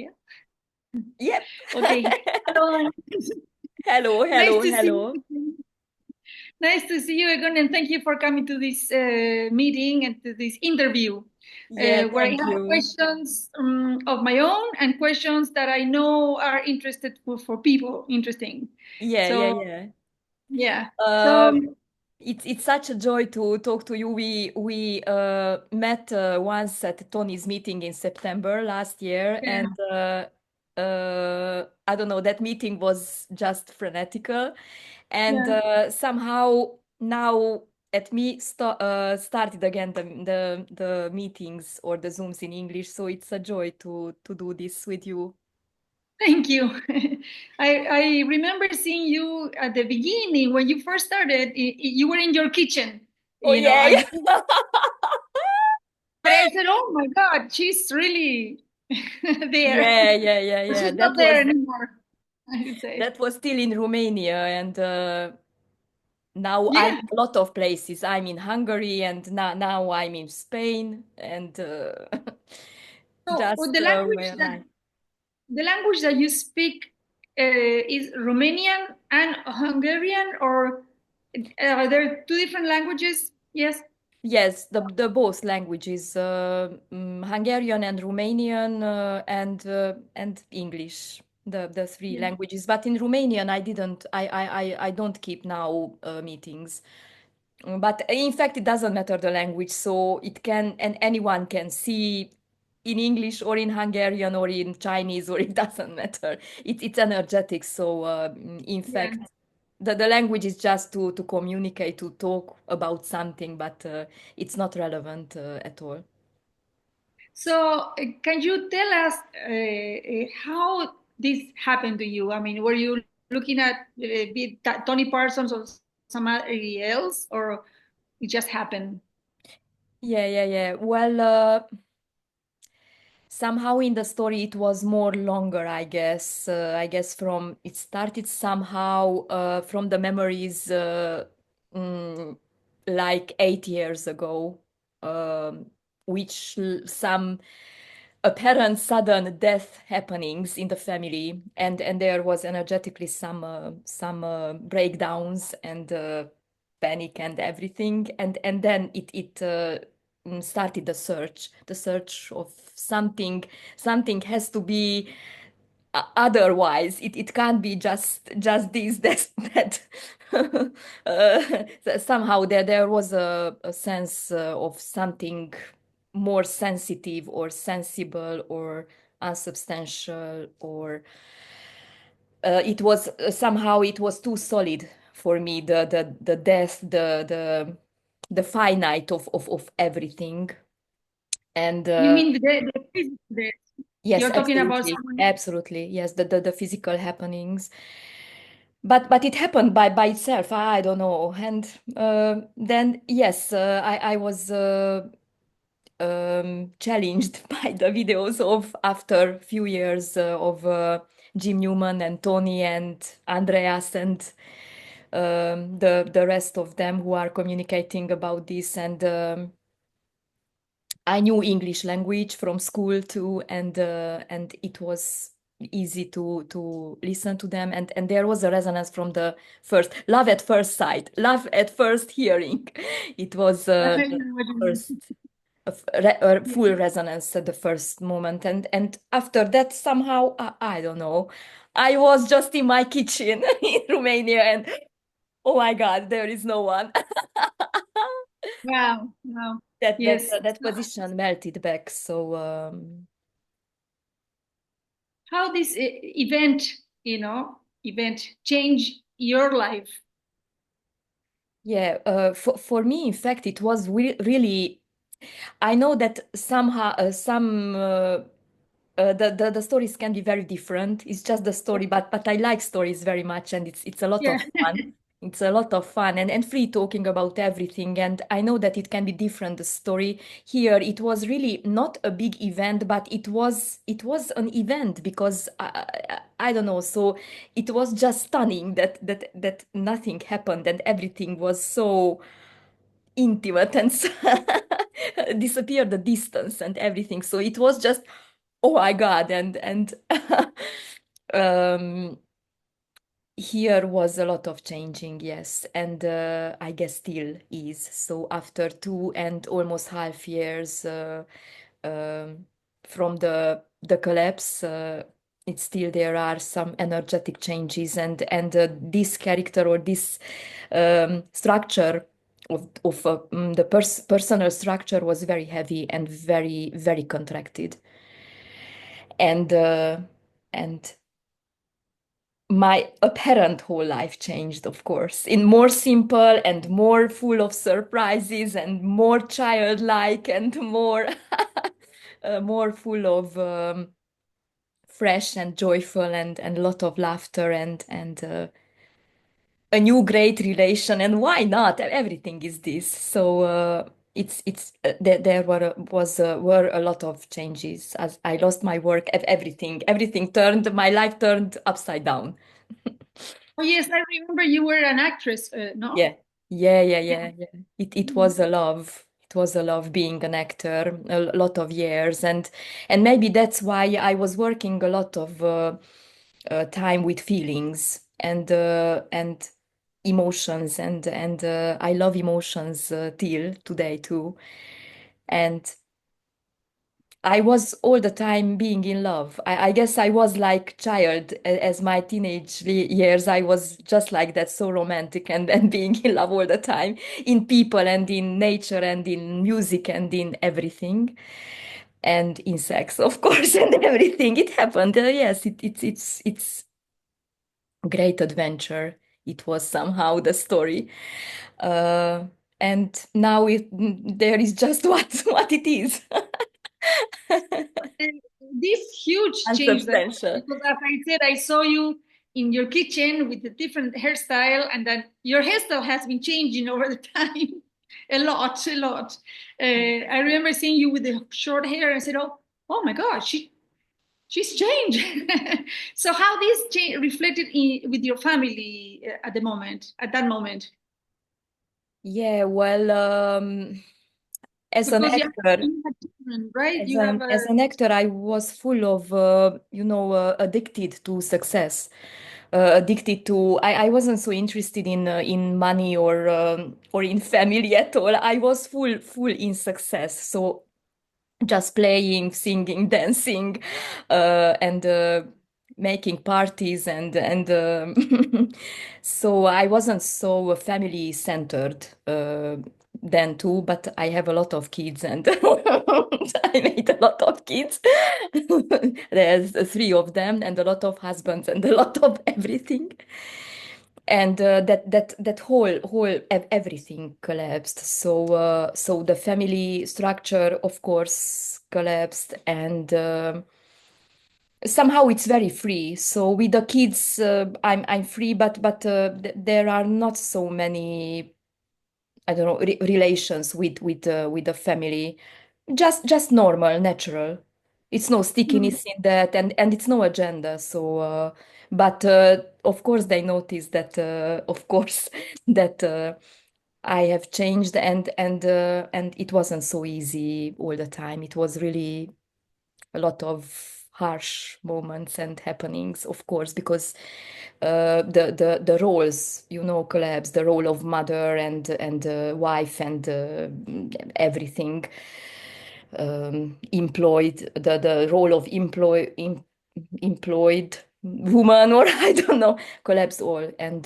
Yeah. Yep. Okay. Hello. Hello, Nice hello, to see hello. you. Nice to see you again, and thank you for coming to this meeting and to this interview, Yeah, where I thank have you. questions of my own and questions that I know are interested for people interesting. Yeah, yeah, So yeah. yeah. So Um, it's such a joy to talk to you. We met once at Tony's meeting in September last year, yeah, and I don't know, that meeting was just frenetical, and yeah. somehow now at me started again the meetings or the Zooms in English. So it's a joy to do this with you. Thank you. I remember seeing you at the beginning when you first started. You were in your kitchen, Oh you know, yeah, and yeah. but I said, "Oh my God, she's really there. Yeah, yeah, yeah, yeah. She's not there anymore." I would say, That was still in Romania, and now I'm yeah. in a lot of places. I'm in Hungary, and now I'm in Spain, and So just my life. the language that you speak is Romanian and Hungarian, or are there two different languages? Yes. Yes, the both languages, Hungarian and Romanian, and English, the three Yeah. languages. But in Romanian, I don't keep now meetings. But in fact, it doesn't matter the language, so it can, and anyone can see in English or in Hungarian or in Chinese, or it doesn't matter. It's energetic. So in Yeah. fact, the language is just to communicate, to talk about something, but it's not relevant at all. So, can you tell us how this happened to you? I mean, were you looking at Tony Parsons or somebody else, or it just happened? Yeah, yeah, yeah. Well, somehow in the story it was more longer, I guess. I guess from it started somehow from the memories mm, like 8 years ago, um, which some apparent sudden death happenings in the family, and there was energetically some breakdowns and panic and everything, and then it started the search of something has to be otherwise it can't be just this that somehow there was a sense of something more sensitive or sensible or unsubstantial, or it was somehow it was too solid for me, the death, the finite of everything. And You mean the physical death? yes, You're talking about absolutely, someone. absolutely, yes, the physical happenings. But it happened by itself. I don't know. And then yes, I was challenged by the videos of after few years of Jim Newman and Tony and Andreas and the rest of them who are communicating about this. And I knew English language from school too, and it was easy to listen to them, and there was a resonance from the first love at first sight, love at first hearing. It was I the know what you mean. first a Yeah. full resonance at the first moment, and after that somehow I don't know, I was just in my kitchen in Romania, and oh my God, there is no one. Wow. Wow. that Yes. that position melted back. So How this event, event change your life? yeah, for me, in fact, it was really. I know that somehow the stories can be very different. It's just the story, but I like stories very much, and it's a lot Yeah. of fun. It's a lot of fun and free talking about everything. And I know that it can be different. The story here, it was really not a big event, but it was an event because I don't know. So it was just stunning that nothing happened and everything was so intimate and disappear the distance and everything. So it was just oh my God, and um, here was a lot of changing, yes, and I guess still is. So after 2 and almost half years um, from the collapse, it's still there are some energetic changes, and this character or this structure of the personal structure was very heavy and very very contracted, and my apparent whole life changed, of course, in more simple and more full of surprises and more childlike and more more full of fresh and joyful and a lot of laughter and a new great relation. And why not? Everything is this. So there were a lot of changes as I lost my work. Everything turned. My life turned upside down. Oh yes, I remember you were an actress, no? Yeah, yeah, yeah, Yeah. yeah, yeah. It was a love. It was a love being an actor, a lot of years, and maybe that's why I was working a lot of time with feelings and emotions, and I love emotions till today too. And I was all the time being in love. I guess I was like child as my teenage years. I was just like that, so romantic and being in love all the time in people and in nature and in music and in everything and in sex, of course, and everything. It happened. Yes, it's great adventure. It was somehow the story. Uh, and now there is just what it is. And this huge change that Unsubstantial. because as I said, I saw you in your kitchen with a different hairstyle, and then your hairstyle has been changing over the time a lot, a lot. I remember seeing you with the short hair, and I said, oh my God, she's changed." So how this change reflected with your family at the moment, at that moment, Yeah, well, as an because actor, you have children, right? You have a as an actor, I was full of, addicted to success, addicted to. I wasn't so interested in money or in family at all. I was full in success. So just playing, singing, dancing, and making parties and so I wasn't so family centered then too, but I have a lot of kids and I made a lot of kids. There's three of them and a lot of husbands and a lot of everything. And that everything collapsed. So the family structure, of course, collapsed, and somehow it's very free. So with the kids, I'm free, but there are not so many, I don't know, relations with the family. Just normal, natural. It's no Mhm. stickiness in that, and it's no agenda. So, but of course they notice that, of course, that I have changed, and it wasn't so easy all the time. It was really a lot of harsh moments and happenings, of course, because the roles, collapse, the role of mother and wife and everything, employed, the role of employed woman, or I don't know, collapse all, and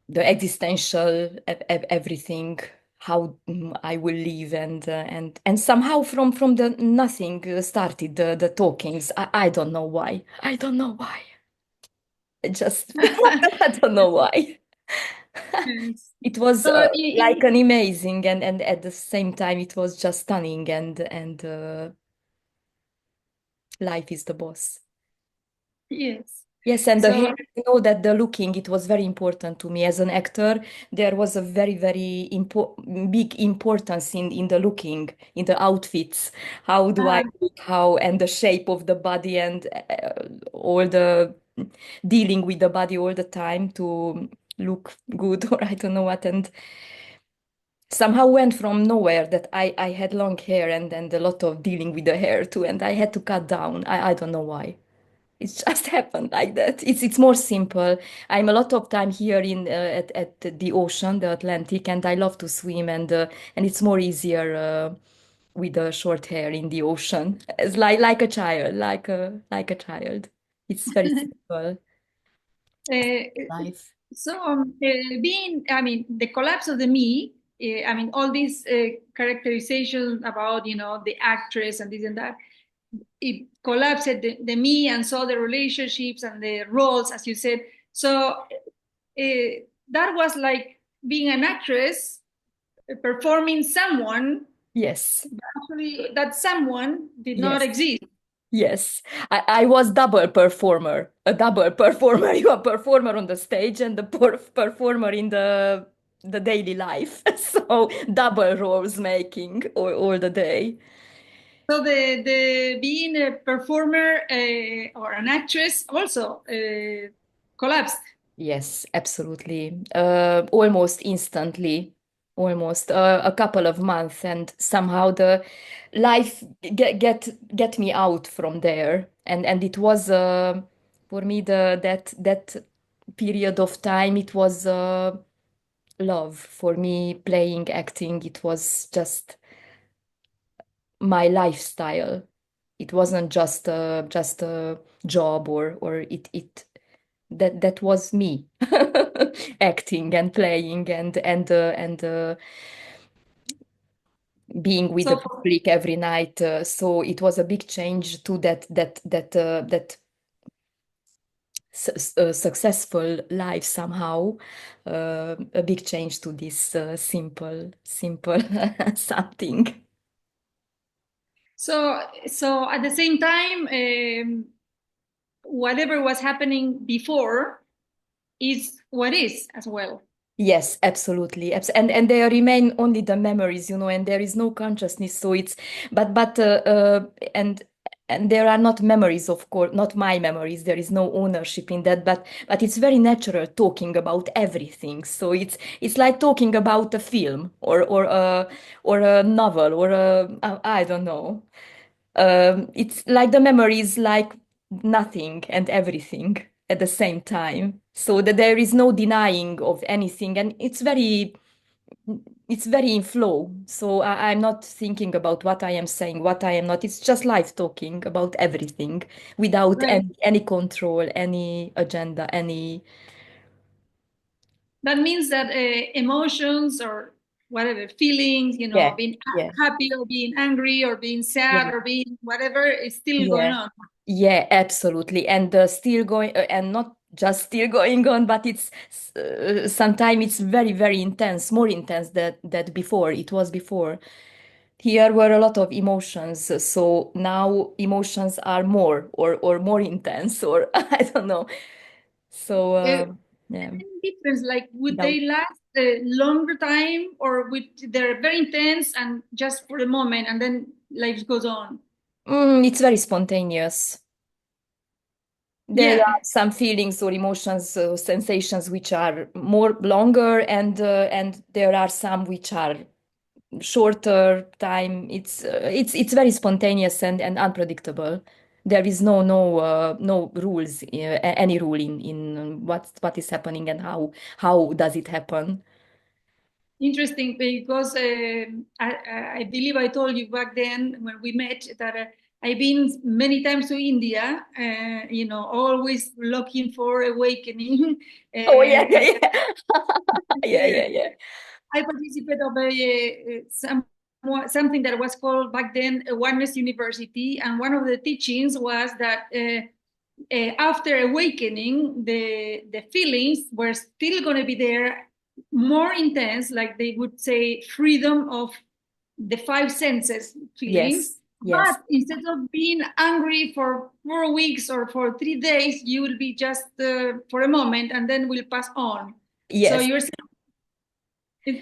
the existential everything, how I will live, and somehow from the nothing started the talkings. I don't know why. I don't know why. I just I don't know why. Yes. It was So like an amazing, and at the same time it was just stunning, and life is the boss. yes. Yes, and the So hair, that the looking, it was very important to me as an actor. There was a very, very big importance in the looking, in the outfits. How do I uh, look? How, and the shape of the body, and all the dealing with the body all the time to look good, or I don't know what. And somehow went from nowhere that I had long hair and a lot of dealing with the hair too, and I had to cut down. I don't know why. It's just happened like that. It's more simple. I'm a lot of time here in at the ocean, the Atlantic, and I love to swim and it's more easier with the short hair in the ocean. It's like a child, like a child. It's very simple Uh, life. being, I mean, the collapse of the me, I mean, all these characterizations about, the actress and this and that, it collapsed the me and saw the relationships and the roles, as you said. So that was like being an actress performing someone, Yes, but actually that someone did not yes. exist. Yes, I was double performer, a double performer. You are performer on the stage and the performer in the daily life. So double roles making all the day. So the being a performer or an actress also collapsed. Yes, absolutely. Almost instantly, almost a couple of months, and somehow the life get me out from there, and it was for me that period of time. It was love for me. Playing, acting. It was just my lifestyle. It wasn't just a job or it that was me acting and playing and being with the So public every night. So it was a big change to that successful life somehow. A big change to this simple something. so at the same time, whatever was happening before is what is as well. Yes, absolutely. And there remain only the memories, and there is no consciousness. So it's but and there are not memories, of course, not my memories. There is no ownership in that, but it's very natural talking about everything. So it's like talking about a film or a novel or I don't know. It's like the memory is like nothing and everything at the same time, so that there is no denying of anything, and it's very in flow. So I'm not thinking about what I am saying, what I am not. It's just life talking about everything without Right. any control, any agenda, any. That means that emotions or whatever feelings, Yeah, being yeah, happy or being angry or being sad yeah. or being whatever is still going Yeah, on. yeah, absolutely. And still going, and not just still going on, but it's sometimes it's very, very intense, more intense that before. It was before. Here were a lot of emotions, so now emotions are more or more intense, or I don't know. So Uh, yeah, any difference? Like, would without. they last a longer time, or would they're very intense and just for a moment, and then life goes on? It's very spontaneous. There Yeah. are some feelings or emotions, sensations which are more longer, and there are some which are shorter time. It's very spontaneous and unpredictable. There is no rules, any rule in what is happening and how does it happen. Interesting, because I believe I told you back then when we met that I've been many times to India, always looking for awakening. Oh yeah, And yeah, yeah. Yeah, yeah, yeah. I participated of something that was called back then a Oneness University, and one of the teachings was that after awakening, the feelings were still going to be there, more intense, like they would say, freedom of the five senses feelings. Yes, yes, But instead of being angry for 4 weeks or for 3 days, you will be just for a moment, and then will pass on. So yes. you're saying,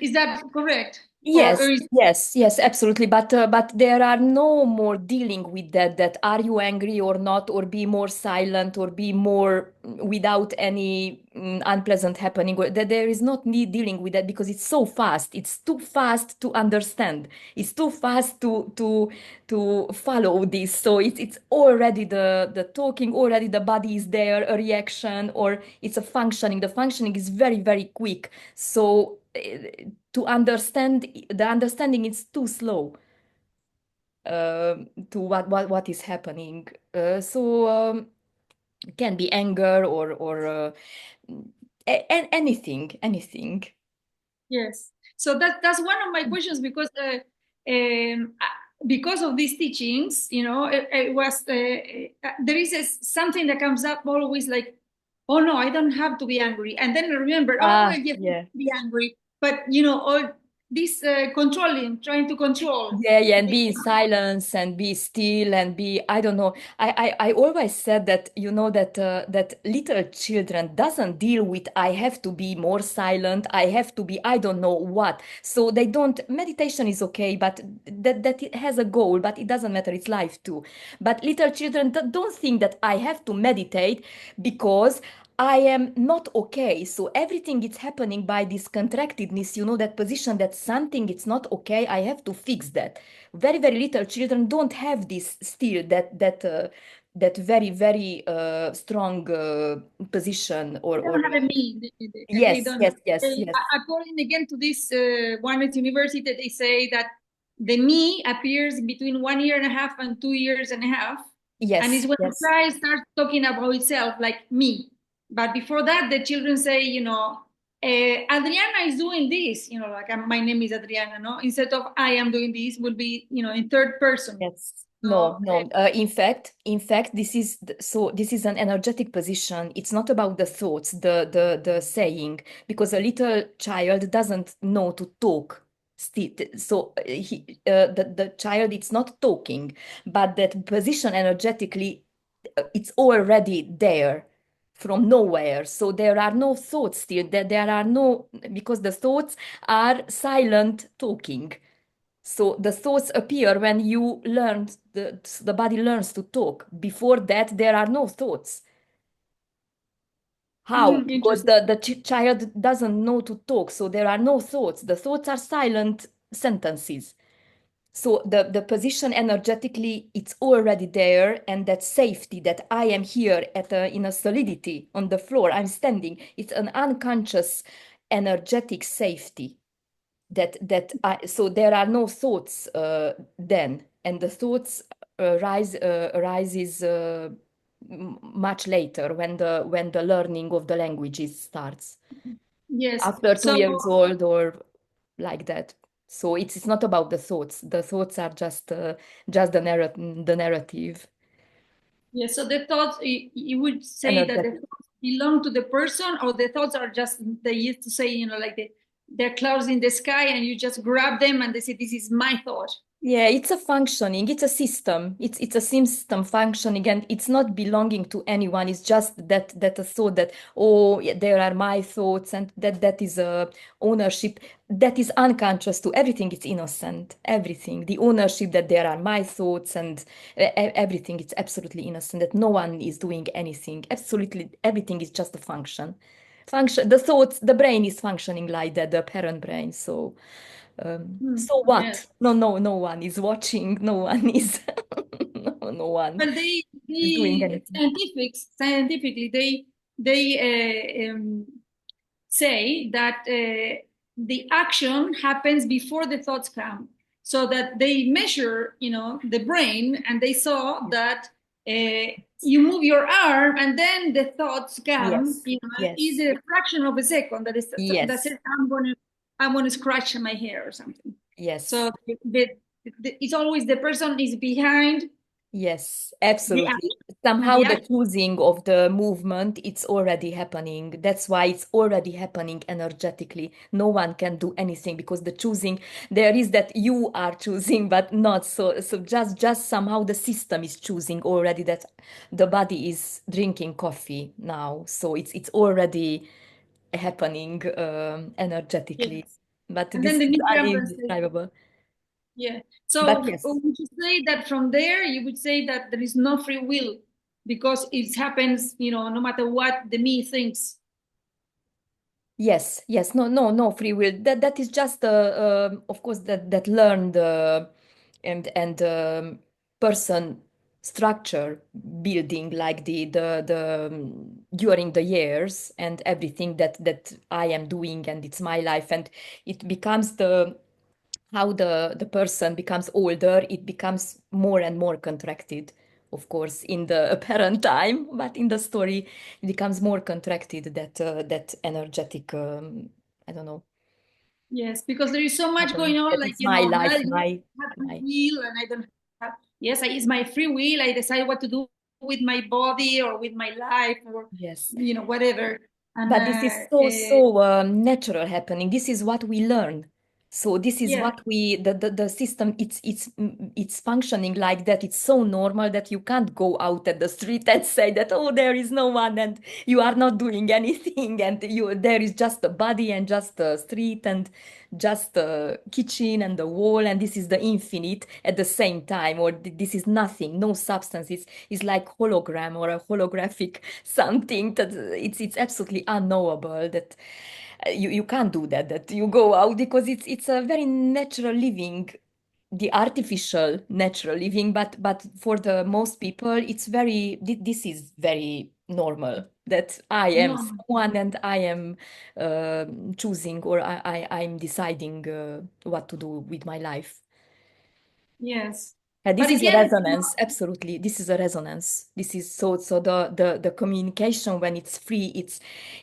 is that correct? or Yes, is yes, yes, absolutely. But there are no more dealing with that. That are you angry or not, or be more silent, or be more without any unpleasant happening. Or that there is not need dealing with that because it's so fast. It's too fast to understand. It's too fast to follow this. So it's already the talking. Already the body is there, a reaction, or it's a functioning. The functioning is very very quick. So to understand the understanding is too slow to what is happening. So can be anger or anything. yes. So that's one of my questions because of these teachings, it was there is something that comes up always like, oh no, I don't have to be angry, and then I remember, oh Ah, well, yes, I have yeah. to be angry, but all this controlling, trying to control. Yeah, yeah, and be in silence and be still and be, I don't know. I always said that, that little children doesn't deal with I have to be more silent, I have to be, I don't know what. So they don't, meditation is okay, but that it has a goal, but it doesn't matter, it's life too. But little children don't think that I have to meditate because I am not okay. So everything is happening by this contractedness, that position that something it's not okay. I have to fix that. Very, very little children don't have this still that very, very strong position They or don't have a me. They yes, don't. yes, yes, yes, According again to this one at university, they say that the me appears between 1 year and a half and 2 years and a half, and yes, is when the yes, child starts talking about itself, like me. But before that, the children say, Adriana is doing this, like my name is Adriana, no? Instead of I am doing this, will be, in third person. yes. No, So, no. In fact, this is an energetic position. It's not about the thoughts, the saying, because a little child doesn't know to talk. Still, so the child it's not talking, but that position energetically, it's already there from nowhere. So there are no thoughts still. There are no because the thoughts are silent talking. So the thoughts appear when you learn, the body learns to talk. Before that, there are no thoughts. How? Because interesting. the child doesn't know to talk, so there are no thoughts. The thoughts are silent sentences. So the position energetically, it's already there, and that safety that I am here in a solidity on the floor, I'm standing. It's an unconscious energetic safety so there are no thoughts then, and the thoughts arises much later when the learning of the languages starts Yes. after two So, years old or like that. So it's not about the thoughts. The thoughts are just the narrative, yes, so the thoughts, you would say that the energetic. thoughts belong to the person, or the thoughts are just, they used to say, like they're clouds in the sky and you just grab them and they say, this is my thought. Yeah, it's a functioning, it's a system. It's a system functioning, and it's not belonging to anyone. It's just that a thought that, oh, yeah, there are my thoughts, and that is a ownership that is unconscious to everything. It's innocent. Everything, the ownership that there are my thoughts and everything. It's absolutely innocent. That no one is doing anything. Absolutely, everything is just a function. Function. The thoughts, the brain is functioning like that. The parent brain. So what? Yes. No, no, no one is watching. No one is, no one Well, is doing they anything. scientifically, they say that the action happens before the thoughts come, so that they measure, the brain, and they saw that you move your arm and then the thoughts come, Yes, is yes, a fraction of a second that yes, says, I'm going to scratch my hair or something. yes, So it's always the person is behind yes, the absolutely. action, and Somehow the the action. choosing of the movement, it's already happening. That's why it's already happening energetically. No one can do anything because the choosing, there is that you are choosing, but not so. So just somehow the system is choosing already that the body is drinking coffee now. So it's already happening energetically. Yes. but And this then the is new grandpa says, indescribable. yeah. But So yes. would you say that from there, you would say that there is no free will because it happens, no matter what the me thinks. Yes, yes, no free will. That is just of course that learned and person structure building like the during the years and everything that I am doing and it's my life and it becomes the how the person becomes older, it becomes more and more contracted, of course, in the apparent time, but in the story, it becomes more contracted that energetic. I don't know. Yes, because there is so much going on, That like, it's my well, life, I don't have free my will and I don't have, yes, it's my free will. I decide what to do with my body or with my life or, yes. whatever. And But this is so natural happening. This is what we learn. So this is yeah, what we the system it's functioning like that. It's so normal that you can't go out at the street and say that oh there is no one and you are not doing anything and you there is just a body and just a street and just a kitchen and the wall and this is the infinite at the same time or this is nothing, no substance. It's like hologram or a holographic something that it's absolutely unknowable that you can't do that you go out because it's a very natural living, the artificial natural living, but for the most people it's very this is very normal that I am no, someone and I am uh, choosing or I'm deciding what to do with my life. yes. This But is a again, resonance, absolutely. This is a resonance. This is so the communication when it's free,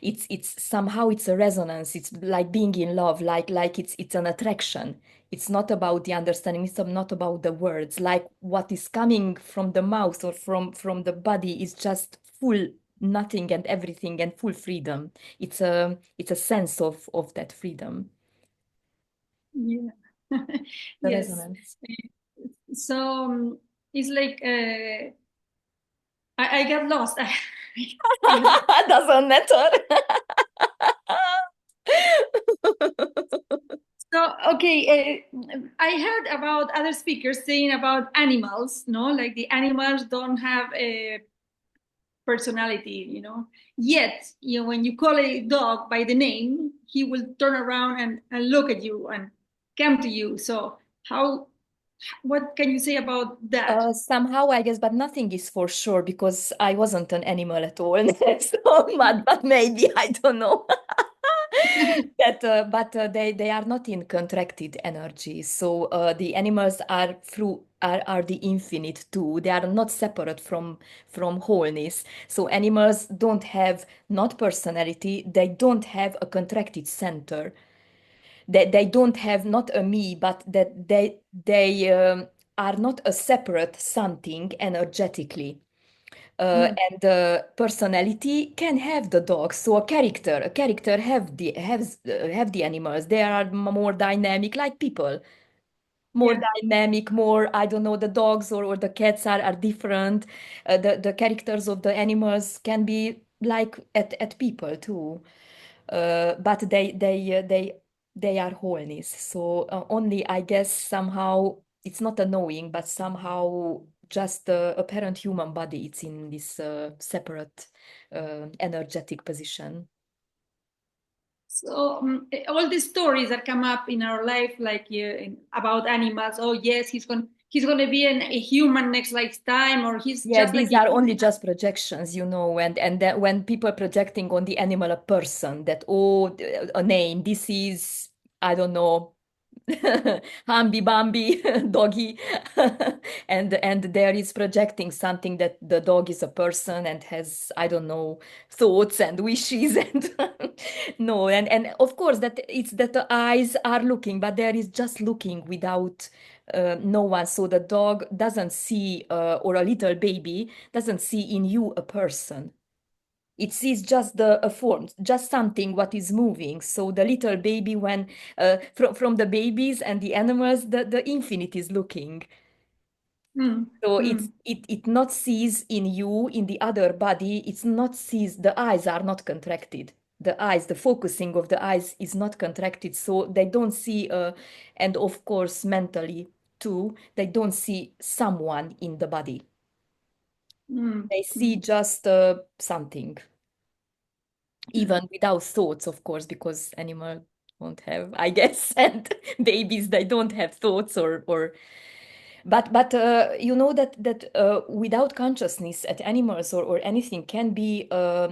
it's somehow it's a resonance. It's like being in love, like it's an attraction. It's not about the understanding, it's not about the words. Like what is coming from the mouth or from the body is just full nothing and everything and full freedom. It's a sense of that freedom. yeah. The Yes. resonance. So it's like I got lost. I got Doesn't matter. So, okay, I heard about other speakers saying about animals, no, like the animals don't have a personality, Yet, when you call a dog by the name, he will turn around and look at you and come to you. So, what can you say about that? Somehow, I guess, but nothing is for sure because I wasn't an animal at all. So, but maybe I don't know that. But they are not in contracted energy. So the animals are through are the infinite too. They are not separate from wholeness. So animals don't have not personality. They don't have a contracted center. They don't have not a me, but that they are not a separate something energetically. Mm, And personality can have the dogs. So a character have the animals. They are more dynamic, like people. More yeah. dynamic, more I don't know. The dogs or the cats are different. The characters of the animals can be like at people too. But they are wholeness. So only I guess somehow it's not a knowing, but somehow just the apparent human body. It's in this separate energetic position. So all these stories that come up in our life, like about animals. Oh yes, he's going to be a human next lifetime, or he's Yeah, just like these a are human. only just projections, and that when people projecting on the animal a person that oh a name, this is I don't know Hambi Bambi doggy and there is projecting something that the dog is a person and has I don't know thoughts and wishes and no and of course that it's that the eyes are looking but there is just looking without no one so the dog doesn't see or a little baby doesn't see in you a person. It sees just a form, just something what is moving. So the little baby, when from the babies and the animals, the infinite is looking. Mm, So mm. it not sees in you, in the other body. It's not sees. The eyes are not contracted. the eyes, the focusing of the eyes is not contracted, so they don't see, and of course mentally too, they don't see someone in the body. Mm. They see just something, even without thoughts, of course, because animals don't have, I guess, and babies, they don't have thoughts or but you know that without consciousness at animals or anything can be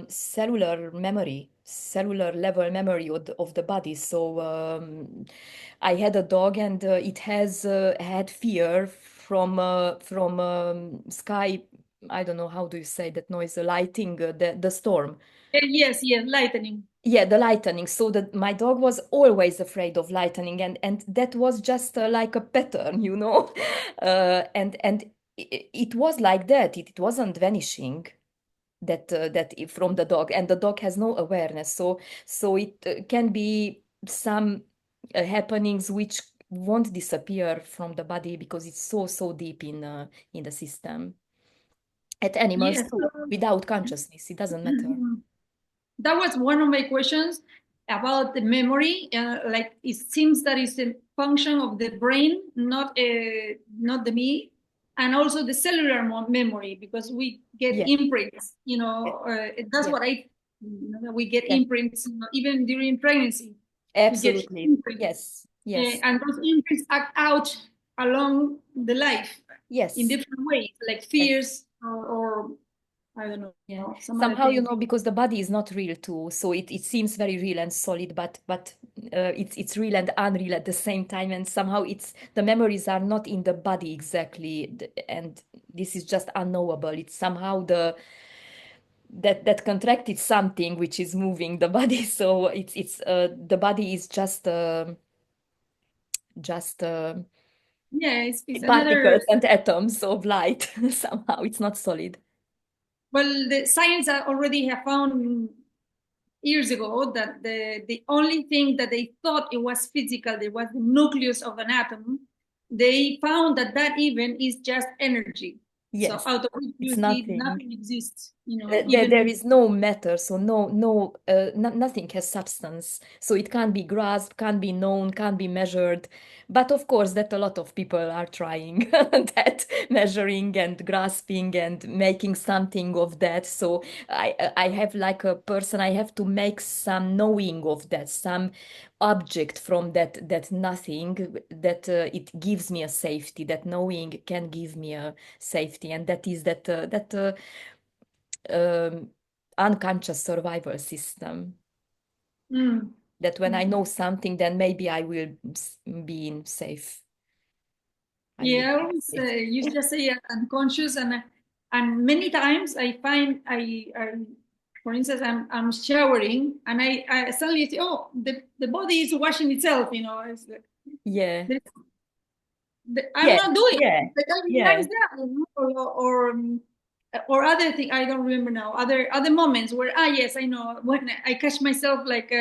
cellular memory, cellular level memory of the body. So I had a dog and it has had fear from sky. I don't know how do you say that noise, lighting, the storm. Yes, yes, lightning. Yeah, the lightning. So that my dog was always afraid of lightning, and that was just like a pattern, you know. And it was like that. It wasn't vanishing. From the dog, and the dog has no awareness. So it can be some happenings which won't disappear from the body because it's so deep in the system. At animals Yes. too, without consciousness, it doesn't matter. That was one of my questions about the memory. Like it seems that it's a function of the brain, not the me, and also the cellular memory because we get Yeah, imprints. yeah, That's yeah, what we get yeah. imprints. Even during pregnancy, we get Absolutely. imprints, Yes. Yes. and those imprints act out along the life in Yes. different ways, like Yes. fears or I don't Yeah. know some other Somehow, you things. know, because the body is not real too, so it seems very real and solid, but it's real and unreal at the same time, and somehow it's the memories are not in the body exactly, and this is just unknowable. It's somehow that contracted something which is moving the body. So it's the body is just Yeah, it's another. particles and atoms of light. Somehow it's not solid. Well, the science already have found years ago that the only thing that they thought it was physical, it was the nucleus of an atom. They found that that even is just energy. So Yes, out of it, it's you see, nothing. nothing exists. There Even is no matter, so nothing has substance. So it can't be grasped, can't be known, can't be measured. But of course, that a lot of people are trying that, measuring and grasping and making something of that. So I have like a person, I have to make some knowing of that, some object from that nothing, that it gives me a safety. That knowing can give me a safety, and that is that um, unconscious survival system, mm, that when I mm. know something, then maybe I will be in safe. I will Yeah, I be always safe. you just say unconscious, and many times I find for instance, I'm showering and I suddenly say, oh, the body is washing itself. It's like, Yeah, the, I'm yeah, not doing it. yeah, But I yeah, realize that, or other thing I don't remember now. Other moments where yes, I know when I catch myself like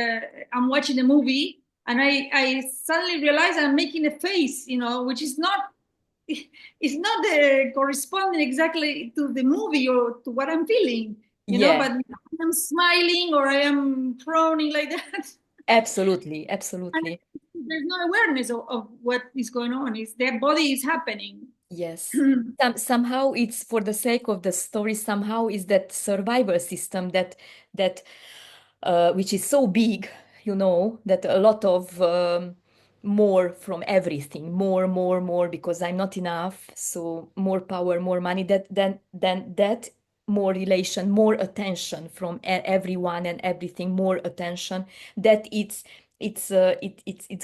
I'm watching a movie and I suddenly realize I'm making a face, which is not it's not the corresponding exactly to the movie or to what I'm feeling, yeah. but I'm smiling or I am frowning like that. Absolutely, And absolutely. there's no awareness of what is going on. It's their body is happening. Yes. Somehow it's for the sake of the story, somehow is that survival system that which is so big, you know, that a lot of more from everything, more, because I'm not enough. So more power, more money, that more relation, more attention from everyone and everything, more attention, that it's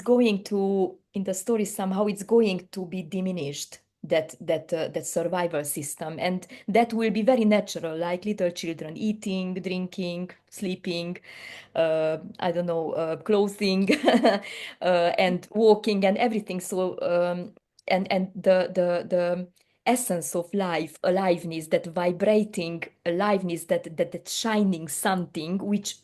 going to, in the story somehow it's going to be diminished, that survival system, and that will be very natural, like little children eating, drinking, sleeping, I don't know, clothing, and walking and everything. So and the essence of life, aliveness, that vibrating aliveness, that shining something which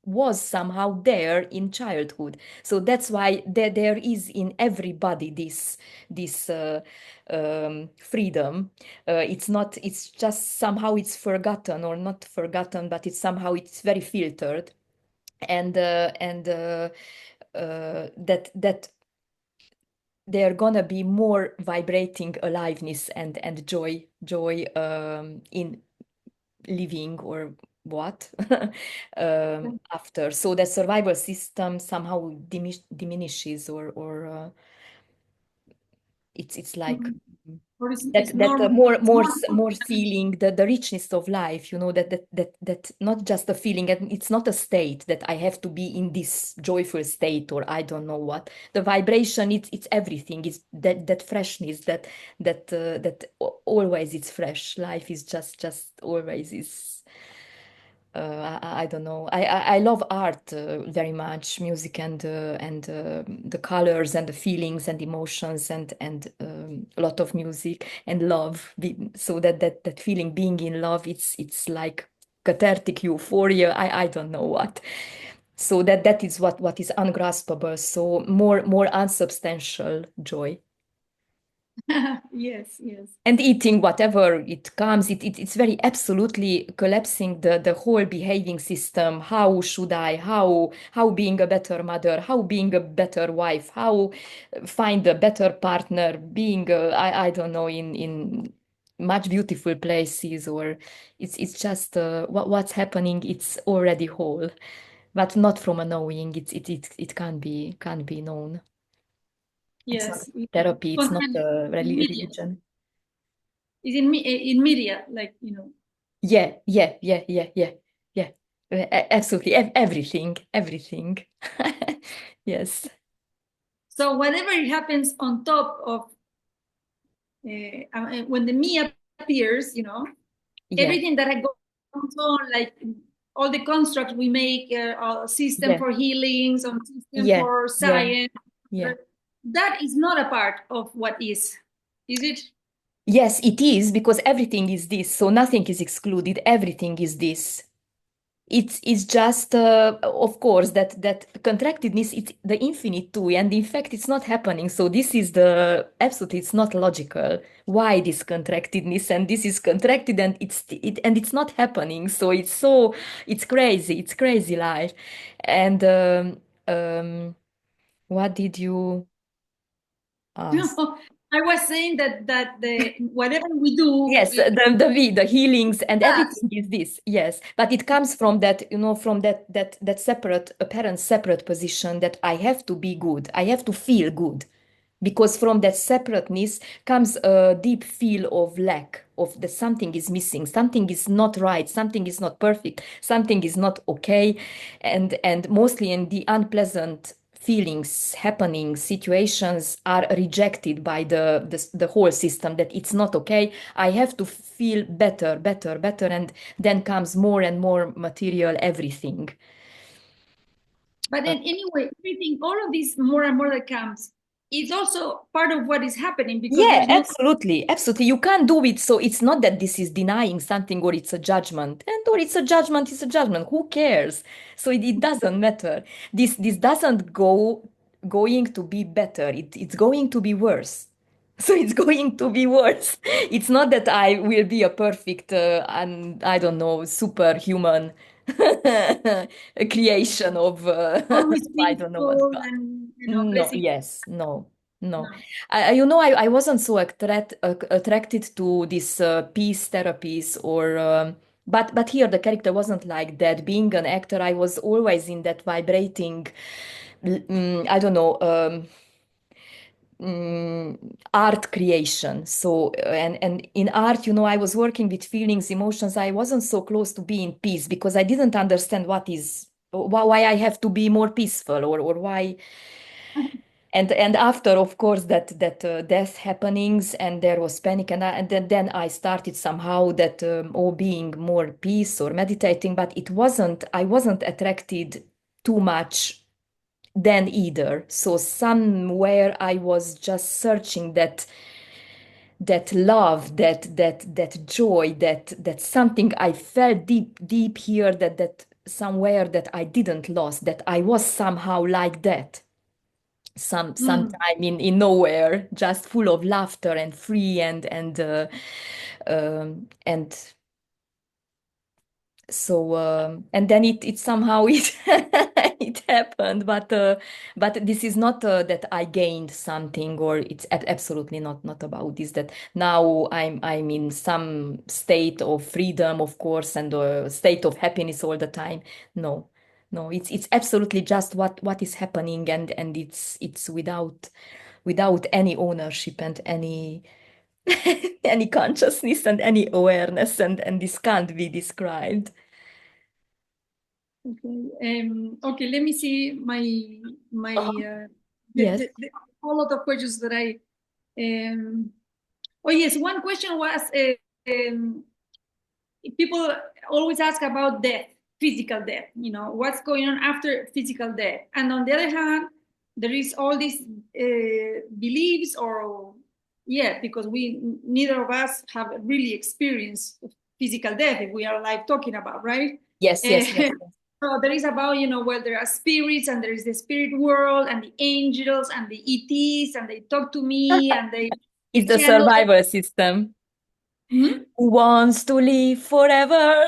was somehow there in childhood. So that's why there is in everybody this freedom. It's not, it's just somehow it's forgotten, or not forgotten, but it's somehow it's very filtered. and that they are gonna be more vibrating aliveness and joy in living or what after. So the survival system somehow diminishes, or it's like Mhm. Or it's that normal. It's more more more normal. feeling the richness of life, that not just a feeling, and it's not a state that I have to be in this joyful state, or I don't know what. The vibration, it's everything. It's that freshness, always it's fresh. Life is just always is. I don't know. I love art very much, music, and the colors and the feelings and emotions, and a lot of music and love. So that feeling, being in love, it's like cathartic euphoria. I don't know what. So that is what is ungraspable. So more unsubstantial joy. Yes, yes. And eating whatever it comes, it's very absolutely collapsing the whole behaving system. How should I, how being a better mother, how being a better wife, how find a better partner, being I don't know, in much beautiful places, or it's just what's happening, it's already whole, but not from a knowing. It can't be known. It's not Yes. therapy, it's not Content a immediate. religion. It's in media, like, Yeah, yeah, yeah, yeah, yeah, yeah. Absolutely. Everything, everything. Yes. So whatever happens on top of when the me appears, Yeah, everything that goes on, like all the constructs we make, a system yeah, for healings, or system yeah, for yeah, science, yeah. that is not a part of what is it? Yes, it is, because everything is this, so nothing is excluded. Everything is this. It's just of course that contractedness, it's the infinite too, and in fact it's not happening. So this is the absolutely, it's not logical why this contractedness, and this is contracted, and it's not happening. So it's crazy life. And what did you ask? No, I was saying that the whatever we do, Yes, the healings and us. everything is this. Yes, but it comes from that, from that separate, apparent separate position, that I have to be good, I have to feel good, because from that separateness comes a deep feel of lack, of that something is missing, something is not right, something is not perfect, something is not okay, and mostly in the unpleasant feelings, happening situations are rejected by the whole system, that it's not okay. I have to feel better, better, better, and then comes more and more material everything. But Uh, then anyway, everything, all of this more and more that comes, is also part of what is happening, because Yeah, there's no. absolutely, absolutely. You can't do it. So it's not that this is denying something, or it's a judgment. And or it's a judgment, it's a judgment. Who cares? So it doesn't matter. This doesn't going to be better. It's going to be worse. So it's going to be worse. It's not that I will be a perfect and I don't know, superhuman creation of Always I don't know what peaceful God. and No, blessing. yes, no, no. No. I wasn't so attracted to this peace therapies, or but here the character wasn't like that. Being an actor, I was always in that vibrating, I don't know, art creation. So and in art, I was working with feelings, emotions. I wasn't so close to being peace, because I didn't understand why I have to be more peaceful, or why. And after, of course, that death happenings, and there was panic, and then I started somehow that being more peace or meditating, but I wasn't attracted too much then either. So somewhere I was just searching that love, that joy, that something I felt deep here, that somewhere that I didn't lost, that I was somehow like that Mm. sometime in nowhere, just full of laughter and free, and So and then it somehow it it happened, but this is not that I gained something, or it's absolutely not about this, that now I'm in some state of freedom, of course, and a state of happiness all the time. No, no, it's absolutely just what is happening, and it's without any ownership and any any consciousness and any awareness, and this can't be described. Okay. Okay. Let me see my Uh-huh. uh, Yes. the whole lot of questions that I. Oh yes, one question was people always ask about death, physical death. You know, what's going on after physical death, and on the other hand, there is all these beliefs, or yeah, because we neither of us have really experienced physical death if we are alive talking about, right? Yes, yes, yes, yes. So there is about, well, there are spirits, and there is the spirit world, and the angels, and the ETs, and they talk to me, and It's they the channel. survival system. Hmm? Who wants to live forever?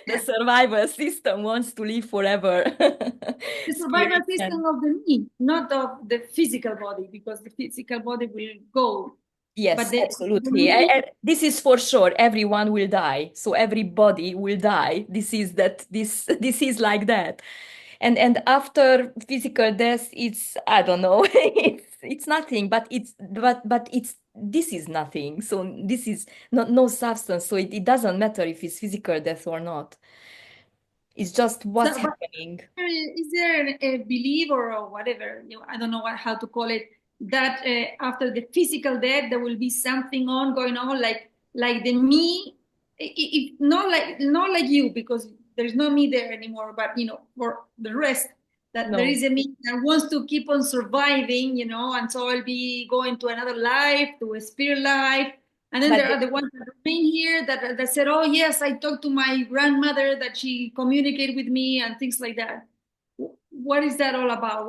The survival system wants to live forever. The survival Spirits system and of the me, not of the physical body, because the physical body will go. But yes, the absolutely. me, This is for sure. Everyone will die. So everybody will die. This is that this is like that. And after physical death, it's I don't know. It's nothing, but it's this is nothing. So this is not no substance. So it doesn't matter if it's physical death or not. It's just so, what's but happening. is there a belief, or whatever, I don't know how to call it, that after the physical death there will be something on going on, like the me, not like you, because there's no me there anymore, but for the rest, that there No. is a me that wants to keep on surviving, and so I'll be going to another life, to a spirit life. And then But there are the ones that remain here, that said, "Oh yes, I talked to my grandmother, that she communicated with me," and things like that. What is that all about?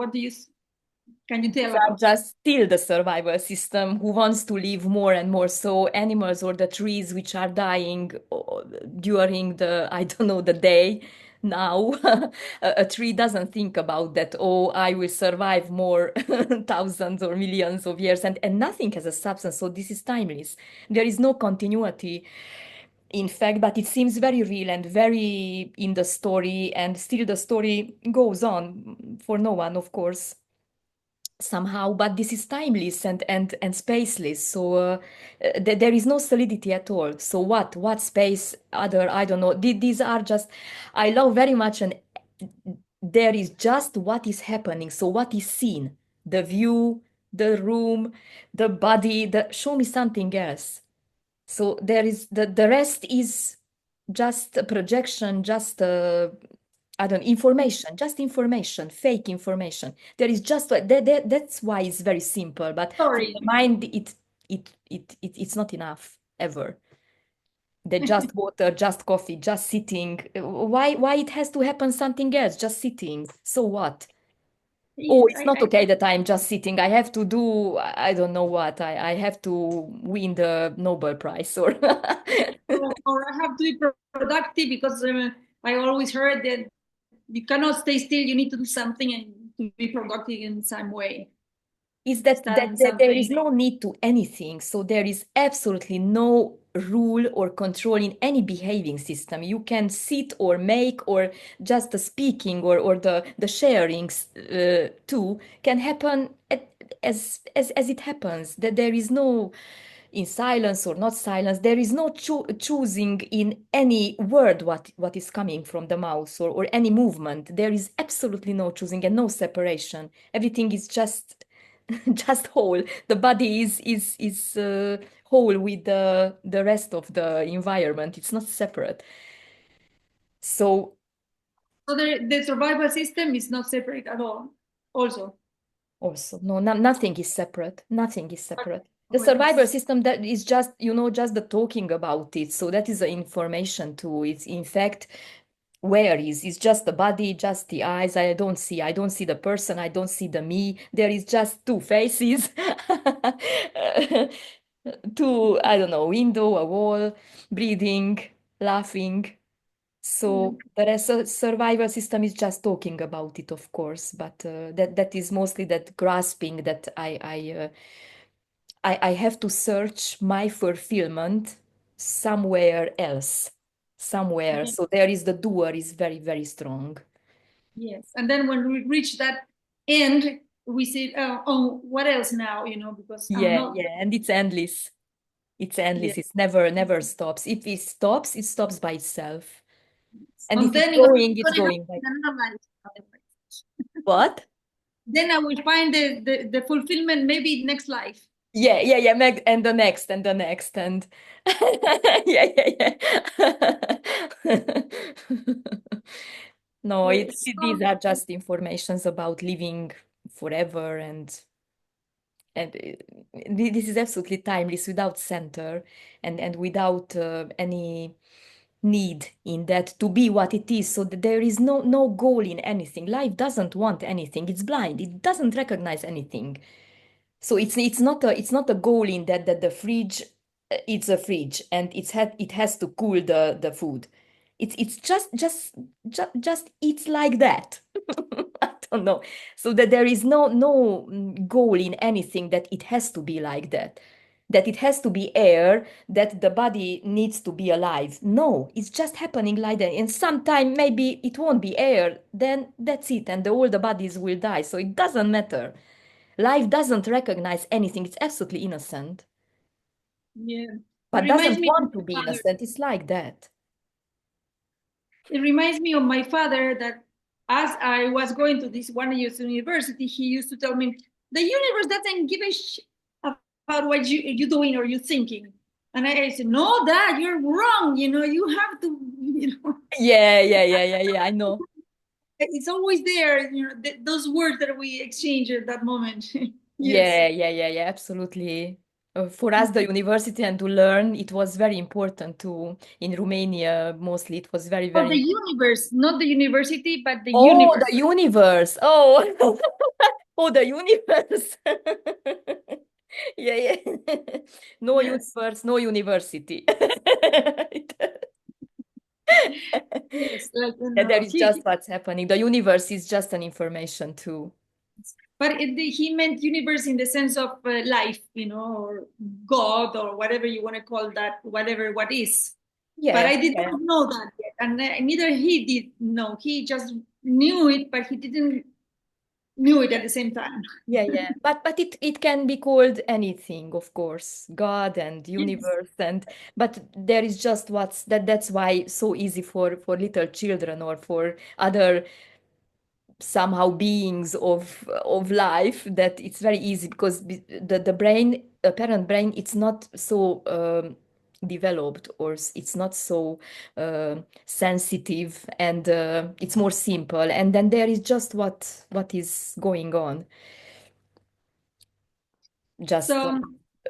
Can you these tell are about? just still the survival system who wants to live more and more. So animals or the trees which are dying during the, I don't know, the day now, a tree doesn't think about that, oh, I will survive more thousands or millions of years, and nothing has a substance. So this is timeless. There is no continuity, in fact, but it seems very real and very in the story, and still the story goes on for no one, of course, somehow, but this is timeless and spaceless, so there is no solidity at all. So what space other, I don't know. These are just, I love very much, and there is just what is happening. So what is seen, the view, the room, the body, the show me something else. So there is the rest is just a projection, just I don't information, just information, fake information. There is just that's why it's very simple. But for Story. the mind, it's not enough ever. The just water, just coffee, just sitting. Why it has to happen something else? Just sitting. So what? Oh, Yes, it's not okay that I'm just sitting. I have to do, I don't know what. I have to win the Nobel Prize or or I have to be productive, because I always heard that you cannot stay still. You need to do something and to be productive in some way, is that studying there is something. no need to anything. So there is absolutely no rule or control in any behaving system. You can sit or make, or just the speaking, or the sharings too can happen as it happens. That there is no in silence or not silence. There is no choosing in any word what is coming from the mouth, or any movement. There is absolutely no choosing and no separation. Everything is just just whole. The body is whole with the rest of the environment. It's not separate. So So the survival system is not separate at all. Also, also, no, nothing is separate. Nothing is separate. The what survival is system, that is just, just the talking about it. So that is the information too. It's in fact where is it's just the body, just the eyes. I don't see the person. I don't see the me. There is just two faces, two, I don't know, window, a wall, breathing, laughing. Yeah. So the survival system is just talking about it, of course, but that is mostly that grasping that I have to search my fulfillment somewhere else, somewhere. Yeah. So there is the doer is very, very strong. Yes. And then when we reach that end, we say, oh, what else now? Because I'm Yeah, not. yeah, and it's endless. It's Yeah. endless. It's never stops. If it stops by itself. And if And it's then going, it's it's going to going happen by in another life. what? Then I will find the fulfillment maybe next life. Yeah, yeah, yeah. And the next, and the next, and yeah, yeah, yeah. No, Yes. these are just informations about living forever, and this is absolutely timeless, without center, and without any need in that to be what it is, so that there is no goal in anything. Life doesn't want anything. It's blind. It doesn't recognize anything. So it's not a goal in that the fridge, it's a fridge and it has to cool the food. It's just it's like that. I don't know. So that there is no goal in anything, that it has to be like that. That it has to be air, that the body needs to be alive. No, it's just happening like that. And sometime maybe it won't be air, then that's it, and all the bodies will die. So it doesn't matter. Life doesn't recognize anything. It's absolutely innocent, Yeah. It but reminds doesn't me of want to my be father. innocent. It's like that. It reminds me of my father that as I was going to this one year university, he used to tell me, the universe doesn't give a shit about what you're doing or you're thinking. And I said, no, Dad, you're wrong. You have to, Yeah, yeah, yeah, yeah, yeah. I know. it's always there, those words that we exchange at that moment. Yes. Yeah, yeah, yeah, yeah. Absolutely. For us, the university and to learn, it was very important to, in Romania, mostly, it was very, Oh, very the important. universe, not the university, but the Oh, universe. the universe. Oh, oh, the universe. Yeah, yeah. No Yes. universe, no university. Yes. Like, Yeah, there is just what's happening. The universe is just an information too. but he meant universe in the sense of life, or God, or whatever you want to call that, whatever what is. But Yeah, I did yeah, not know that yet, and neither he did know. He just knew it, but he didn't knew it at the same time. yeah, yeah. But it can be called anything, of course, God and Yes. universe, and but there is just that's why so easy for little children or for other somehow beings of life, that it's very easy, because the brain, a parent brain, it's not so developed, or it's not so sensitive, and it's more simple, and then there is just what is going on, just So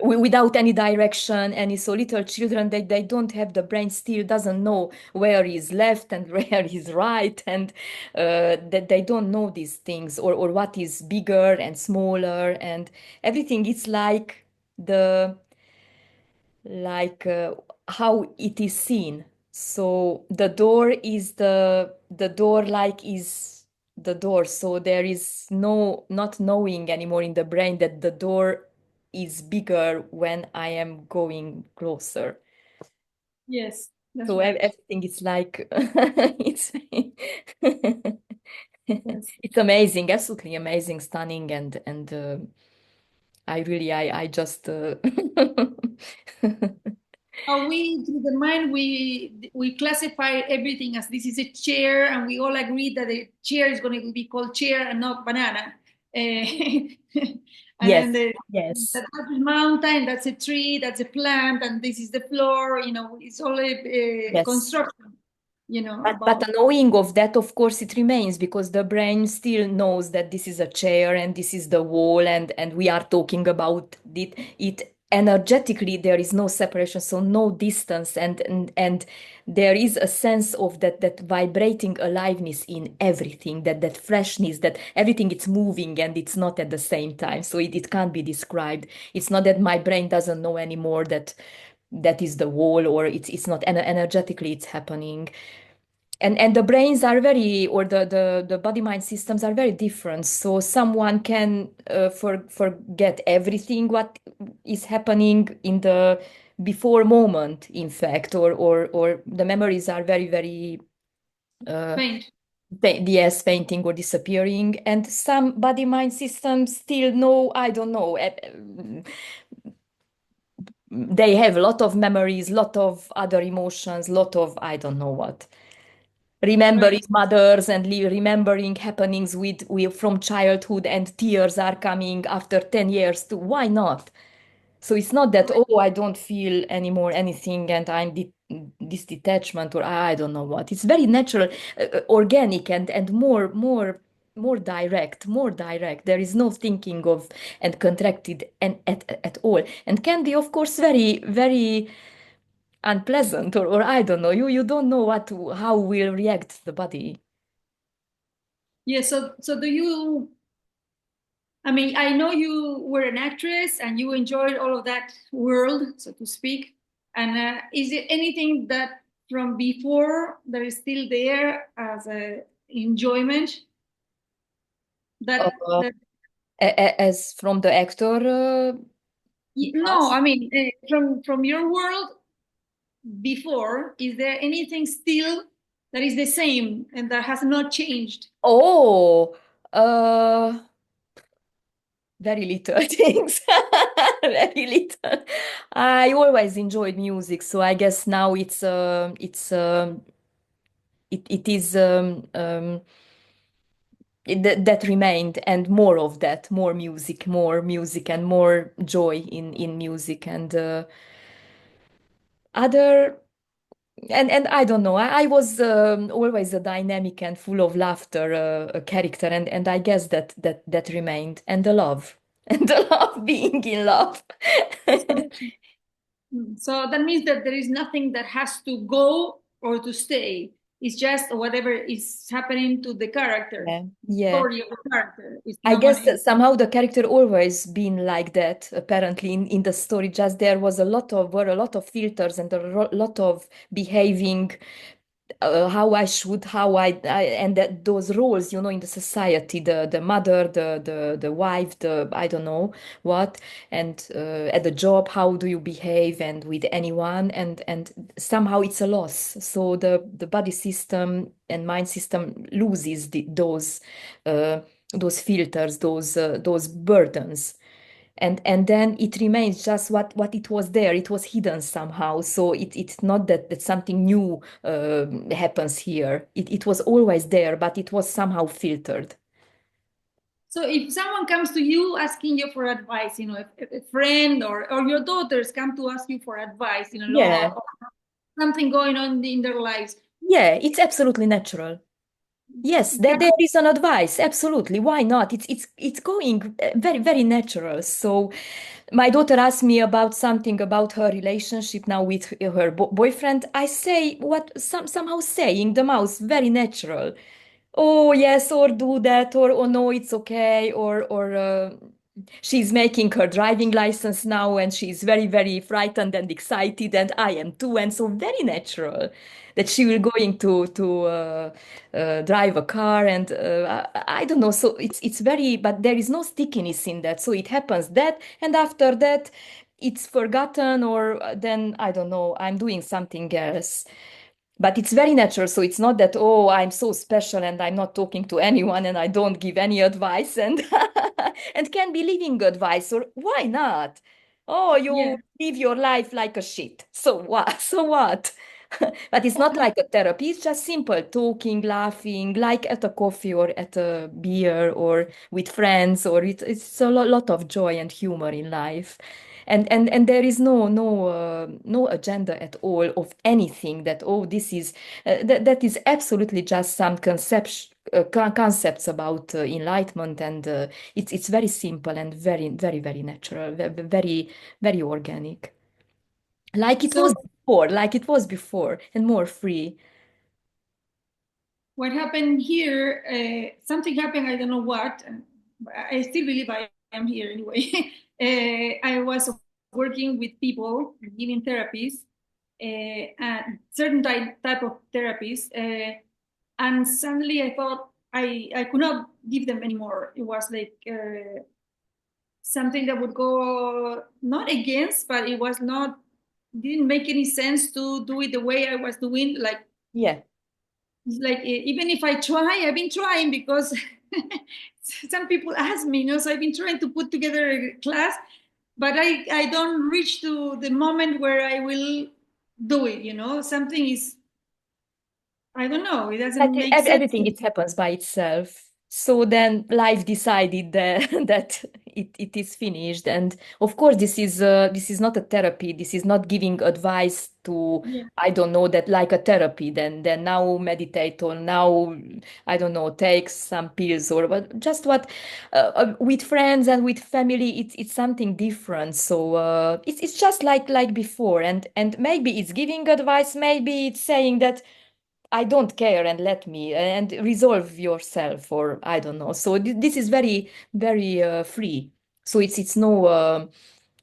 without any direction, any. So little children, they don't have, the brain still doesn't know where is left and where is right, and that they don't know these things, or what is bigger and smaller, and everything is the like how it is seen. So the door is the door, like is the door. So there is no not knowing anymore in the brain that the door is bigger when I am going closer. yes, that's So right. everything is like it's Yes. it's amazing, absolutely amazing, stunning, and I really I just We through the mind we classify everything as this is a chair, and we all agree that a chair is going to be called chair and not banana. And then yes, yes, that's a mountain, that's a tree, that's a plant, and this is the floor. It's all a yes. construction. But About. the knowing of that, of course, it remains, because the brain still knows that this is a chair and this is the wall, and we are talking about it energetically. There is no separation, so no distance, and there is a sense of that vibrating aliveness in everything, that freshness, that everything is moving and it's not at the same time. So it can't be described. It's not that my brain doesn't know anymore that that is the wall, or it's not energetically it's happening. And the brains are very, or the body mind systems are very different. So someone can forget everything what is happening in the before moment, in fact, or the memories are very, very uh, Faint. yes, fainting or disappearing. And some body mind systems still know, I don't know, they have a lot of memories, lot of other emotions, lot of I don't know what. Remembering Right. mothers and remembering happenings with from childhood, and tears are coming after 10 years too. Why not? So it's not that, Right. oh, I don't feel anymore anything and I'm this detachment, or I don't know what. It's very natural, organic, and more direct, more direct. There is no thinking of and contracted and at all. And can be, of course, very, very unpleasant, or I don't know. You don't know how will react the body. Yeah. So do you? I mean, I know you were an actress and you enjoyed all of that world, so to speak. And is there anything that from before that is still there as a enjoyment that Uh, that as from the actor no, past. I mean from your world before, is there anything still that is the same and that has not changed? Oh, uh, very little things. Very little. I always enjoyed music, so I guess now it is that remained, and more of that, more music, and more joy in music, and other. And I don't know. I was always a dynamic and full of laughter a character, and I guess that remained, and the love, and the love, being in love. So, so that means that there is nothing that has to go or to stay. It's just whatever is happening to the character, Yeah, the yeah. story of the character. It's I not guess gonna. that somehow the character always been like that. Apparently, in the story, just there was were a lot of filters and a lot of behaving how I should, and that those roles, in the society, the mother, the wife, the I don't know what, and at the job, how do you behave, and with anyone, and somehow it's a loss. So the body system and mind system loses uh, those filters, those burdens, and then it remains just what it was there. It was hidden somehow, so it's not that something new happens here. It was always there, but it was somehow filtered. So if someone comes to you asking you for advice, if a friend or your daughters come to ask you for advice, Yeah, or something going on in their lives, yeah, it's absolutely natural. Yes, there can, is an advice. Absolutely. Why not? It's going very, very natural. So my daughter asked me about something about her relationship now with her boyfriend. I say what somehow saying the mouse very natural. Oh yes, or do that, or oh no, it's okay, or she's making her driving license now, and she's very, very frightened and excited, and I am too, and so very natural that she will going to drive a car, and I don't know. So it's very, but there is no stickiness in that. So it happens that, and after that, it's forgotten, or then I don't know. I'm doing something else, but it's very natural. So it's not that, oh, I'm so special and I'm not talking to anyone and I don't give any advice, and and can be living advice, or why not? Oh, yeah. you live your life like a shit, so what? So what? But it's not like a therapy. It's just simple talking, laughing, like at a coffee or at a beer or with friends, or it's a lot of joy and humor in life. And there is no agenda at all of anything, that, oh, this is that is absolutely just some concepts about enlightenment, and it's very simple and very, very, very natural, very, very organic, So like it was before, and more free. what happened here? Something happened. I don't know what. I still believe I am here anyway. I was working with people, giving therapies, and certain type of therapies, and suddenly I thought I could not give them anymore. It was like something that would go not against, but it was not didn't make any sense to do it the way I was doing. Yeah. Like even if I try, I've been trying because some people ask me, so I've been trying to put together a class, but I don't reach to the moment where I will do it. Something is, I don't know, it doesn't make sense to Everything me. it happens by itself. So then life decided that, that it is finished. And of course, this is not a therapy. This is not giving advice to, Yeah. I don't know, that like a therapy. Then now meditate or now, I don't know, take some pills or what. Just what with friends and with family, it's something different. So it's just like before. And maybe it's giving advice. Maybe it's saying that I don't care and let me and resolve yourself or I don't know. So this is very free. So it's no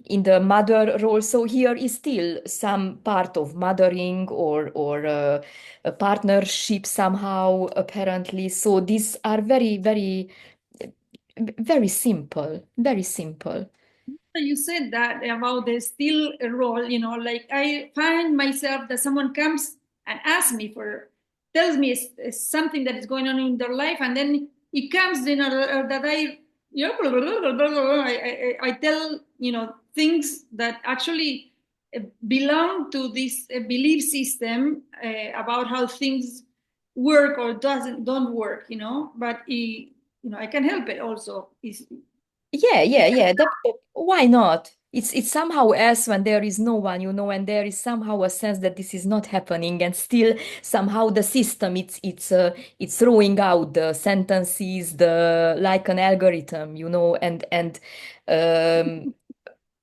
in the mother role. So here is still some part of mothering or a partnership somehow apparently. So these are very simple, very simple. You said that about the still role, like I find myself that someone comes and asks me for, tells me something that is going on in their life, and then it comes, that I tell, things that actually belong to this belief system about how things work or don't work, but I can help it also. Yeah. Why not? It's somehow else when there is no one, and there is somehow a sense that this is not happening, and still somehow the system it's throwing out the sentences, the like an algorithm, and um,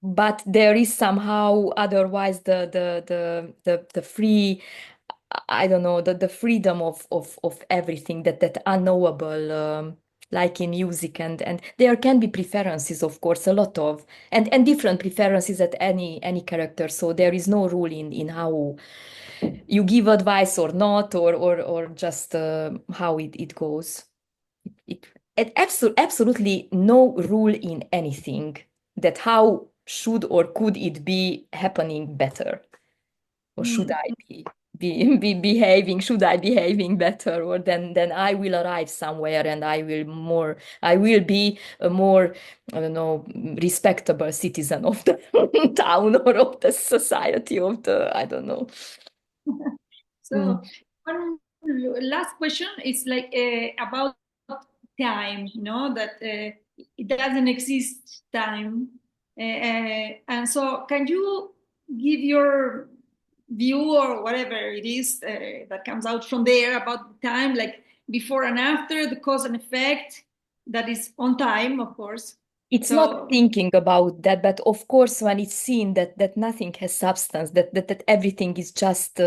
but there is somehow otherwise the free, I don't know, the freedom of everything that unknowable, like in music, and there can be preferences, of course, a lot of and different preferences at any character. So there is no rule in how you give advice or not, or just how it goes. It absolutely no rule in anything that how should or could it be happening better, or should Mm. I be behaving, should I behaving better, or then I will arrive somewhere and I will be a more, I don't know, respectable citizen of the town or of the society of the, I don't know. So one last question is like about time, that it doesn't exist time. And so can you give your view or whatever it is that comes out from there about time, like before and after, the cause and effect that is on time, of course. It's not So thinking about that, but of course, when it's seen that nothing has substance, that everything is just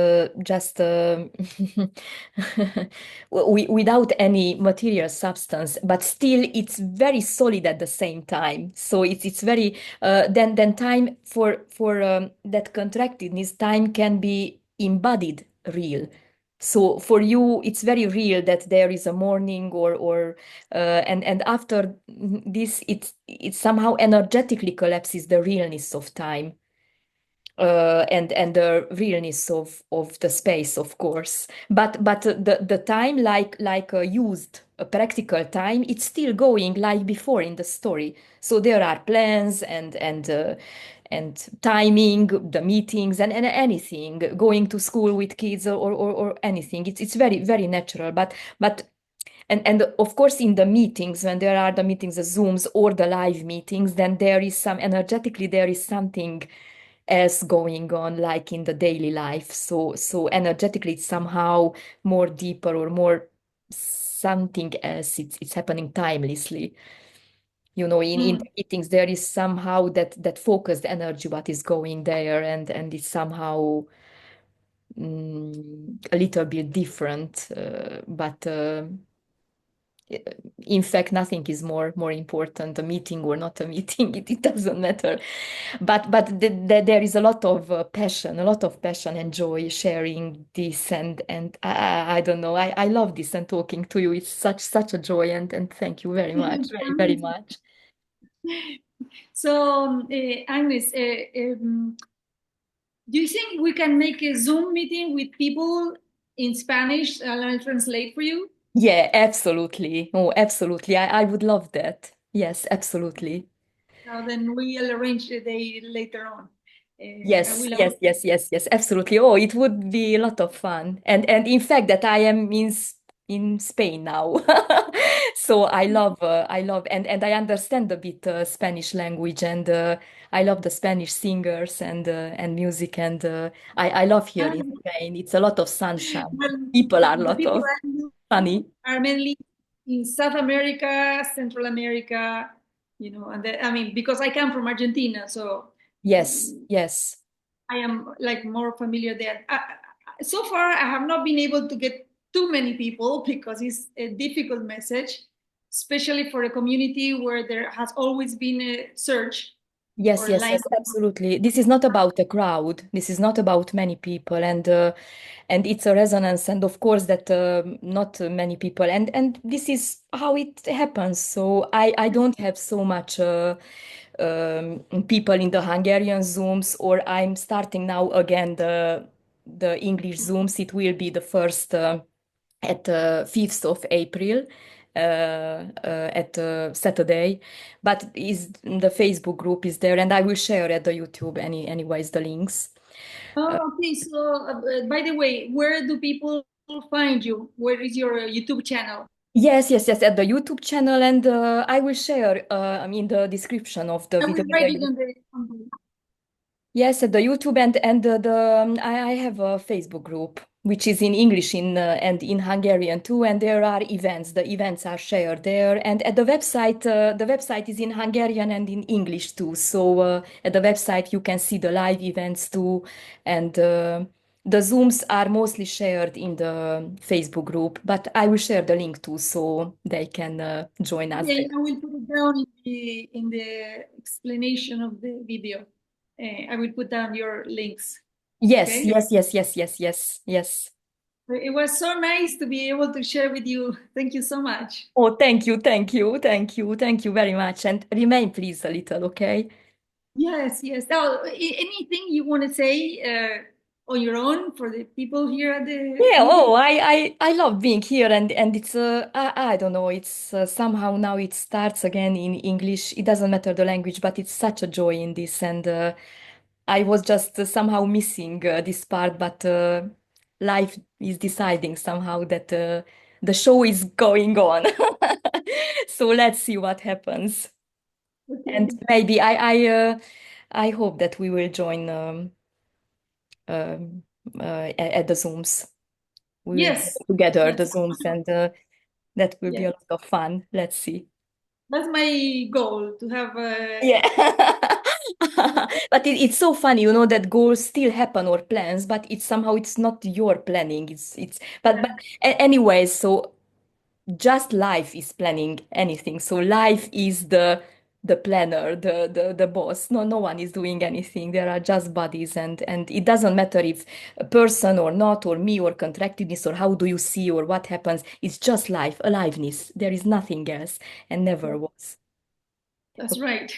without any material substance, but still it's very solid at the same time. So it's very then time for that contractedness, time can be embodied real. So for you, it's very real that there is a morning or and after this, it somehow energetically collapses the realness of time and the realness of the space, of course. But the time like used a practical time, it's still going like before in the story. So there are plans and timing, the meetings and anything, going to school with kids or anything. It's very natural. But and of course in the meetings, when there are the meetings, the Zooms or the live meetings, then there is some energetically there is something else going on like in the daily life. So energetically it's somehow more deeper or more something else. It's happening timelessly. In mm, the meetings there is somehow that focused energy what is going there, and it's somehow a little bit different, but In fact, nothing is more important, a meeting or not a meeting. It doesn't matter. But there is a lot of passion and joy sharing this, and I don't know. I love this and talking to you. It's such a joy, and thank you very much, very much. So, Agnes, do you think we can make a Zoom meeting with people in Spanish and I'll translate for you? Yeah, absolutely. Oh, absolutely. I would love that. Yes, absolutely. Then we'll arrange a day later on. I Yes, will. yes, yes, yes, yes, absolutely. Oh, it would be a lot of fun. And in fact that I am in Spain now. So I love and I understand a bit Spanish language and I love the Spanish singers and music and I love here in Spain. It's a lot of sunshine. Well, People are a the lot people of funny. are mainly in South America, Central America, and I mean, because I come from Argentina, so Yes, mm, yes. I am like more familiar there. So far, I have not been able to get too many people because it's a difficult message, especially for a community where there has always been a search Yes, or a yes, line. yes, absolutely. This is not about a crowd. This is not about many people, and it's a resonance, and of course that not many people, and this is how it happens. So I don't have so much people in the Hungarian Zooms, or I'm starting now again the English Zooms. It will be the first at 5th of April at Saturday, but is the Facebook group is there, and I will share at the YouTube anyways the links. Oh, okay. So, by the way, where do people find you? Where is your YouTube channel? Yes, yes, yes, at the YouTube channel, and I will share in the description of the I video. will write it on the. Yes, at the YouTube and I have a Facebook group which is in English and in Hungarian too, and there are events. The events are shared there, and at the website is in Hungarian and in English too. So at the website you can see the live events too, and the Zooms are mostly shared in the Facebook group. But I will share the link too, so they can join us Okay, there. I will put it down in the explanation of the video. I will put down your links. Yes, Okay. yes, yes, yes, yes, yes, yes. It was so nice to be able to share with you. Thank you so much. Oh, thank you, thank you, thank you, thank you very much. And remain, please, a little, okay? Yes, yes. Now, anything you want to say on your own for the people here at the Yeah, meeting? oh, I love being here, and it's I don't know, it's somehow now it starts again in English. It doesn't matter the language, but it's such a joy in this, and I was just somehow missing this part, but life is deciding somehow that the show is going on. So let's see what happens. And Okay. maybe I hope that we will join um, at the Zooms. We will join Yes, together the yes, Zooms, and that will be a yes. lot of fun. Let's see. That's my goal to have Yeah. But it's so funny, you know, that goals still happen or plans, but it's somehow it's not your planning. It's but yeah, anyways, so just life is planning anything. So life is the planner, the boss. No one is doing anything. There are just bodies, and it doesn't matter if a person or not, or me or contractedness, or how do you see or what happens. It's just life, aliveness. There is nothing else, and never was. that's right.